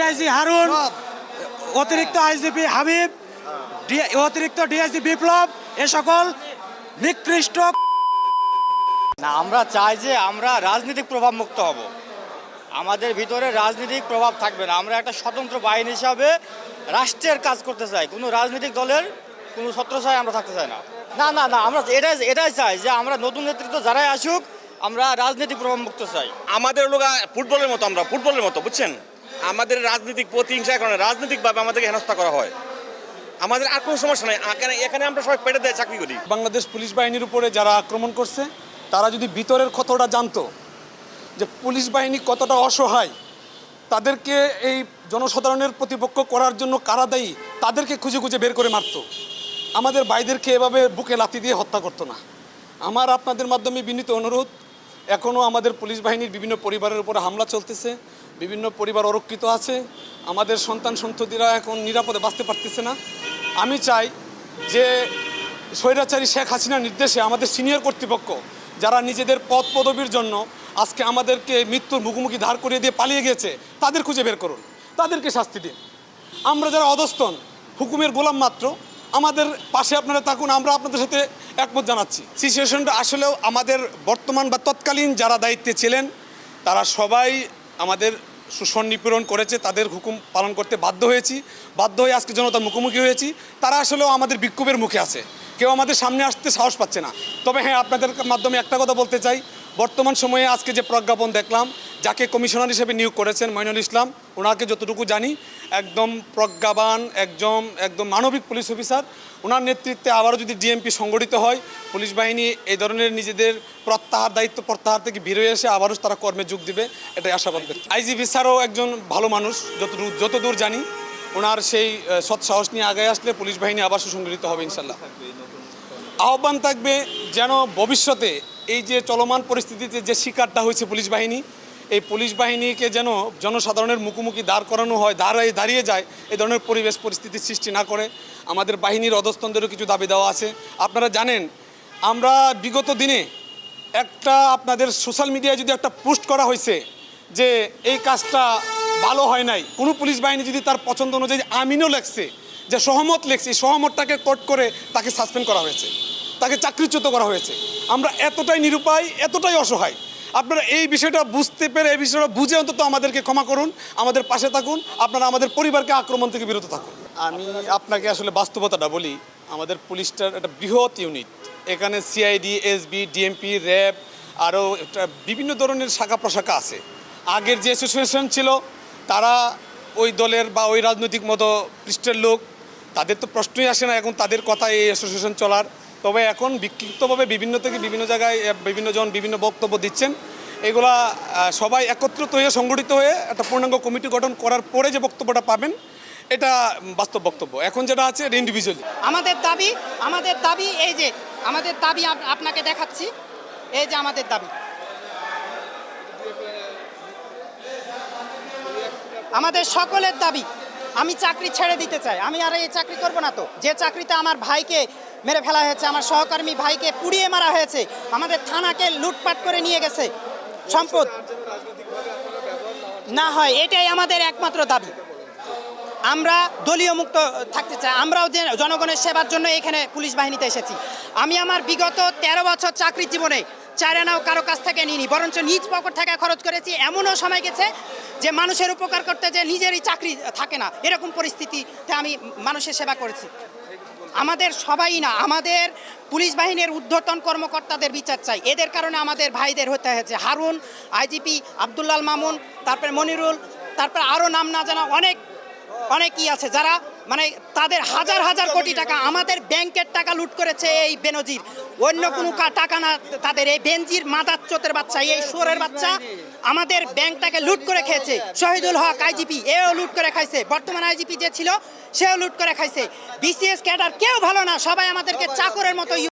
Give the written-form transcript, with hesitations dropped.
DIG Harun, অতিরিক্ত IGP Habib, অতিরিক্ত DIG বিপ্লব, এ সকল নিকৃষ্ট। না, আমরা চাই যে আমরা রাজনৈতিক প্রভাব মুক্ত হব, আমাদের ভিতরে রাজনৈতিক প্রভাব থাকবে না। আমরা একটা স্বতন্ত্র বাহিনী হিসাবে রাষ্ট্রের কাজ করতে চাই, কোনো রাজনৈতিক দলের কোনো ছত্রছায়ায় আমরা থাকতে চাই না। না না না, আমরা এটাই চাই যে আমরা নতুন নেতৃত্ব যারাই আসুক আমরা রাজনৈতিক প্রভাব মুক্ত চাই। আমাদের লোক ফুটবলের মতো, আমরা ফুটবলের মতো, বুঝছেন, আমাদের রাজনৈতিক প্রতিহিংসার কারণে রাজনৈতিকভাবে আমাদেরকে হেনস্থা করা হয়। আমাদের আর কোনো সমস্যা নেই, এখানে আমরা সবাই পেটে দেয় চাকরি করি। বাংলাদেশ পুলিশ বাহিনীর উপরে যারা আক্রমণ করছে তারা যদি ভিতরের ক্ষতটা জানতো যে পুলিশ বাহিনী কতটা অসহায়, তাদেরকে এই জনসাধারণের প্রতিপক্ষ করার জন্য কারা দায়ী তাদেরকে খুঁজে খুঁজে বের করে মারতো, আমাদের ভাইদেরকে এভাবে বুকে লাথি দিয়ে হত্যা করতো না। আমার আপনাদের মাধ্যমে বিনীত অনুরোধ, এখনও আমাদের পুলিশ বাহিনীর বিভিন্ন পরিবারের উপরে হামলা চলতেছে, বিভিন্ন পরিবার অরক্ষিত আছে, আমাদের সন্তান সন্ততিরা এখন নিরাপদে বাঁচতে পারতেছে না। আমি চাই যে স্বৈরাচারী শেখ হাসিনার নির্দেশে আমাদের সিনিয়র কর্তৃপক্ষ যারা নিজেদের পদ পদবীর জন্য আজকে আমাদেরকে মৃত্যুর মুখোমুখি ধার করিয়ে দিয়ে পালিয়ে গেছে তাদের খুঁজে বের করুন, তাদেরকে শাস্তি দিন। আমরা যারা অধস্তন হুকুমের গোলাম মাত্র, আমাদের পাশে আপনারা থাকুন, আমরা আপনাদের সাথে একমত জানাচ্ছি। সিচুয়েশনটা আসলেও আমাদের বর্তমান বা তৎকালীন যারা দায়িত্বে ছিলেন তারা সবাই আমাদের শোষণ নিপীড়ন করেছে, তাদের হুকুম পালন করতে বাধ্য হয়ে আজকে জনতার মুখোমুখি হয়েছি। তারা আসলেও আমাদের বিক্ষোভের মুখে আছে, কেউ আমাদের সামনে আসতে সাহস পাচ্ছে না। তবে হ্যাঁ, আপনাদের মাধ্যমে একটা কথা বলতে চাই, বর্তমান সময়ে আজকে যে প্রজ্ঞাপন দেখলাম, যাকে কমিশনার হিসেবে নিয়োগ করেছেন মইনুল ইসলাম, ওনাকে যতটুকু জানি একদম প্রজ্ঞাবান, একদম মানবিক পুলিশ অফিসার। ওনার নেতৃত্বে আবারও যদি ডিএমপি সংগঠিত হয়, পুলিশ বাহিনী এই ধরনের নিজেদের দায়িত্ব প্রত্যাহার থেকে বেরিয়ে এসে আবারও তারা কর্মে যোগ দিবে, এটাই আশাবাদ ব্যক্ত। আইজিপি স্যারও একজন ভালো মানুষ, যতদূর জানি ওনার সেই সৎ সাহস নিয়ে আগে আসলে পুলিশ বাহিনী আবার সুসংগঠিত হবে ইনশাল্লাহ। আহ্বান থাকবে যেন ভবিষ্যতে এই যে চলমান পরিস্থিতিতে যে শিকারটা হয়েছে পুলিশ বাহিনী, এই পুলিশ বাহিনীকে যেন জনসাধারণের মুখোমুখি দাঁড় করানো হয়, দাঁড়িয়ে যায়, এই ধরনের পরিস্থিতির সৃষ্টি না করে। আমাদের বাহিনীর অধস্তনদেরও কিছু দাবি দেওয়া আছে। আপনারা জানেন, আমরা বিগত দিনে একটা আপনাদের সোশ্যাল মিডিয়ায় যদি একটা পোস্ট করা হয়েছে যে এই কাজটা ভালো হয় নাই, কোনো পুলিশ বাহিনী যদি তার পছন্দ অনুযায়ী আমিনও লেখছে, যে সহমত লেখছে, এই সহমতটাকে কোট করে তাকে সাসপেন্ড করা হয়েছে, তাকে চাকরিচ্যুত করা হয়েছে। আমরা এতটাই নিরুপায়, এতটাই অসহায়। আপনারা এই বিষয়টা বুঝতে পেরে, এই বিষয়টা বুঝে অন্তত আমাদেরকে ক্ষমা করুন, আমাদের পাশে থাকুন, আপনারা আমাদের পরিবারকে আক্রমণ থেকে বিরত থাকুন। আমি আপনাকে আসলে বাস্তবতাটা বলি, আমাদের পুলিশটার একটা বৃহৎ ইউনিট, এখানে সিআইডি, এসবি, ডিএমপি, র্যাব, আরও একটা বিভিন্ন ধরনের শাখা প্রশাখা আছে। আগের যে অ্যাসোসিয়েশন ছিল তারা ওই দলের বা ওই রাজনৈতিক মতো পৃষ্ঠের লোক, তাদের তো প্রশ্নই আসে না এখন তাদের কথা এই অ্যাসোসিয়েশন চলার। তবে এখন বিক্ষিপ্তভাবে বিভিন্ন জায়গায় বিভিন্ন বক্তব্য দিচ্ছেন। এগুলা সবাই একত্রিত হয়ে সংগঠিত হয়ে একটা পূর্ণাঙ্গ কমিটি গঠন করার পরে যে বক্তব্যটা পাবেন এটা বাস্তব বক্তব্য। এখন যেটা আছে এটা ইন্ডিভিজুয়ালি। আমাদের দাবি এই যে আমাদের দাবি আপনাকে দেখাচ্ছি, এই যে আমাদের দাবি, আমাদের সকলের দাবি। আমি চাকরি ছেড়ে দিতে চাই, আমি আর এই চাকরি করব না। তো যে চাকরিতে আমার ভাইকে মেরে ফেলা হয়েছে, আমার সহকর্মী ভাইকে পুড়িয়ে মারা হয়েছে, আমাদের থানাকে লুটপাট করে নিয়ে গেছে, সম্পদ না হয়, এটাই আমাদের একমাত্র দাবি। আমরা দলীয় মুক্ত থাকতে চাই, আমরাও যে জনগণের সেবার জন্য এখানে পুলিশ বাহিনীতে এসেছি। আমি আমার বিগত 13 বছর চাকরির জীবনে 4 আনাও কারো কাছ থেকে নিইনি, বরঞ্চ নিজ পকেট থেকে খরচ করেছি। এমনও সময় গেছে যে মানুষের উপকার করতে যে নিজেরই চাকরি থাকে না, এরকম পরিস্থিতিতে আমি মানুষের সেবা করেছি। আমাদের সবাই না, আমাদের পুলিশ বাহিনীর ঊর্ধ্বতন কর্মকর্তাদের বিচার চাই। এদের কারণে আমাদের ভাইদের হতে হয়েছে। হারুন, আইজিপি আব্দুল্লাল মামুন, তারপরে মনিরুল, তারপরে আরও নাম না জানা অনেকই আছে যারা মানে তাদের হাজার হাজার কোটি টাকা, আমাদের ব্যাংকের টাকা লুট করেছে এই বেনজির, অন্য কোনো টাকা না। তাদের এই বেনজির মাদাচ্চোতের বাচ্চা, এই সোরের বাচ্চা আমাদের ব্যাংকটাকে লুট করে খেয়েছে। শহীদুল হক আইজিপি, এও লুট করে খাইছে। বর্তমান আইজিপি যে ছিল সেও লুট করে খাইছে। বিসিএস ক্যাডার কেউ ভালো না, সবাই আমাদেরকে চাকরের মতো